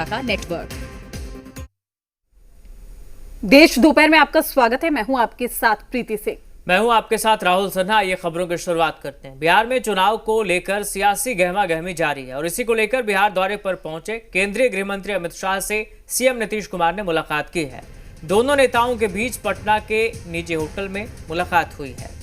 का नेटवर्क। देश दोपहर में आपका स्वागत है। मैं हूं आपके साथ प्रीति सिंह। मैं हूं आपके साथ राहुल सिन्हा। ये खबरों की शुरुआत करते हैं। बिहार में चुनाव को लेकर सियासी गहमागहमी जारी है और इसी को लेकर बिहार दौरे पर पहुंचे केंद्रीय गृह मंत्री अमित शाह से सीएम नीतीश कुमार ने मुलाकात की है। दोनों नेताओं के बीच पटना के निजी होटल में मुलाकात हुई है।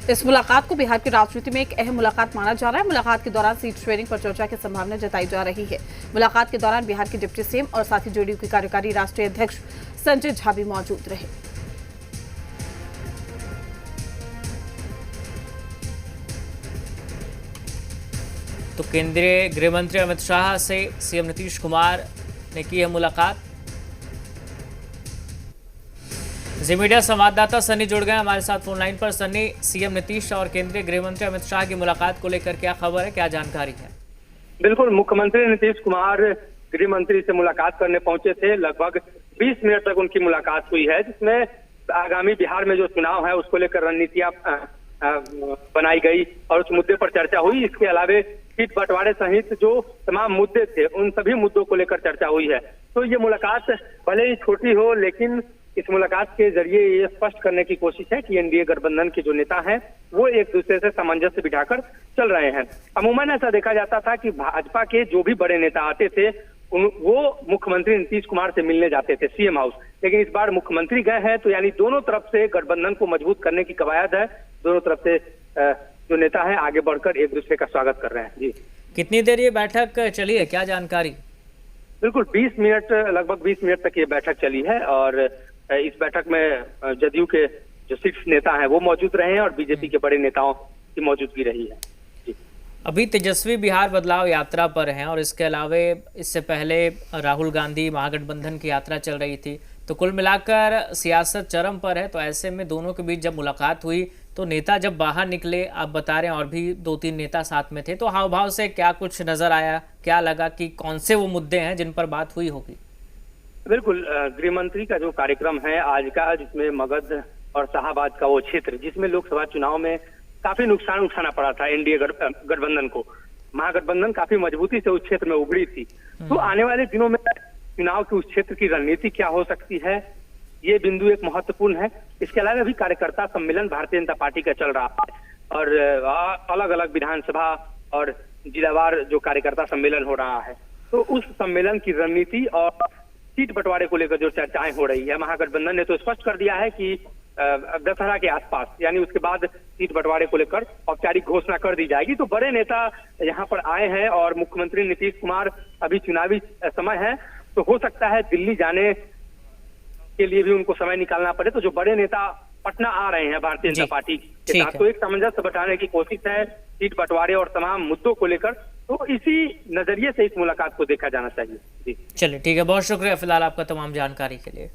इस मुलाकात को बिहार की राजनीति में एक अहम मुलाकात माना जा रहा है। मुलाकात के दौरान सीट शेयरिंग पर चर्चा की संभावना जताई जा रही है। मुलाकात के दौरान बिहार के डिप्टी सीएम और साथ ही जेडीयू के कार्यकारी राष्ट्रीय अध्यक्ष संजय झा भी मौजूद रहे। तो केंद्रीय गृह मंत्री अमित शाह से सीएम नीतीश कुमार ने की है मुलाकात। जी मीडिया संवाददाता सन्नी जुड़ गए हमारे साथ फोन लाइन पर। सन्नी, सीएम नीतीश और केंद्रीय गृह मंत्री अमित शाह की मुलाकात को लेकर क्या खबर है, क्या जानकारी है? बिल्कुल, मुख्यमंत्री नीतीश कुमार गृह मंत्री से मुलाकात करने पहुंचे थे। लगभग 20 मिनट तक उनकी मुलाकात हुई है, जिसमें आगामी बिहार में जो चुनाव है उसको लेकर रणनीतियां बनाई गई और उस मुद्दे पर चर्चा हुई। इसके अलावा सीट बंटवारे सहित जो तमाम मुद्दे थे उन सभी मुद्दों को लेकर चर्चा हुई है। तो ये मुलाकात भले ही छोटी हो, लेकिन इस मुलाकात के जरिए ये स्पष्ट करने की कोशिश है कि एनडीए गठबंधन के जो नेता हैं वो एक दूसरे से सामंजस्य बिठाकर चल रहे हैं। अमूमन ऐसा देखा जाता था कि भाजपा के जो भी बड़े नेता आते थे वो मुख्यमंत्री नीतीश कुमार से मिलने जाते थे सीएम हाउस, लेकिन इस बार मुख्यमंत्री गए हैं तो यानी दोनों तरफ से गठबंधन को मजबूत करने की कवायद है। दोनों तरफ से जो नेता हैं आगे बढ़कर एक दूसरे का स्वागत कर रहे हैं। जी, कितनी देर ये बैठक चली है, क्या जानकारी? बिल्कुल 20 मिनट, लगभग 20 मिनट तक ये बैठक चली है और इस बैठक में जदयू के जो शीर्ष नेता हैं वो मौजूद रहे हैं और बीजेपी के बड़े नेताओं की मौजूदगी रही है। जी। अभी तेजस्वी बिहार बदलाव यात्रा पर हैं और इसके अलावा इससे पहले राहुल गांधी महागठबंधन की यात्रा चल रही थी। तो कुल मिलाकर सियासत चरम पर है। तो ऐसे में दोनों के बीच जब मुलाकात हुई तो नेता जब बाहर निकले, आप बता रहे हैं और भी 2-3 नेता साथ में थे, तो हाव भाव से क्या कुछ नजर आया, क्या लगा कि कौन से वो मुद्दे हैं जिन पर बात हुई होगी? बिल्कुल, गृह मंत्री का जो कार्यक्रम है आज का, जिसमें मगध और शाहाबाद का वो क्षेत्र जिसमें लोकसभा चुनाव में काफी नुकसान उठाना पड़ा था एनडीए गठबंधन को, महागठबंधन काफी मजबूती से उस क्षेत्र में उभरी थी। तो आने वाले दिनों में चुनाव की उस क्षेत्र की रणनीति क्या हो सकती है, ये बिंदु एक महत्वपूर्ण है। इसके अलावा भी कार्यकर्ता सम्मेलन भारतीय जनता पार्टी का चल रहा है और अलग अलग विधानसभा और जिलावार जो कार्यकर्ता सम्मेलन हो रहा है, तो उस सम्मेलन की रणनीति और सीट बंटवारे को लेकर जो चर्चाएं हो रही है, महागठबंधन ने तो स्पष्ट कर दिया है कि दशहरा के आसपास यानी उसके बाद सीट बंटवारे को लेकर औपचारिक घोषणा कर दी जाएगी। तो बड़े नेता यहाँ पर आए हैं और मुख्यमंत्री नीतीश कुमार अभी चुनावी समय है तो हो सकता है दिल्ली जाने के लिए भी उनको समय निकालना पड़े। तो जो बड़े नेता पटना आ रहे हैं भारतीय जनता पार्टी के साथ, तो एक सामंजस्य बैठाने की कोशिश है सीट बंटवारे और तमाम मुद्दों को लेकर। तो इसी नजरिए से इस मुलाकात को देखा जाना चाहिए। जी चलिए, ठीक है, बहुत शुक्रिया फिलहाल आपका तमाम जानकारी के लिए।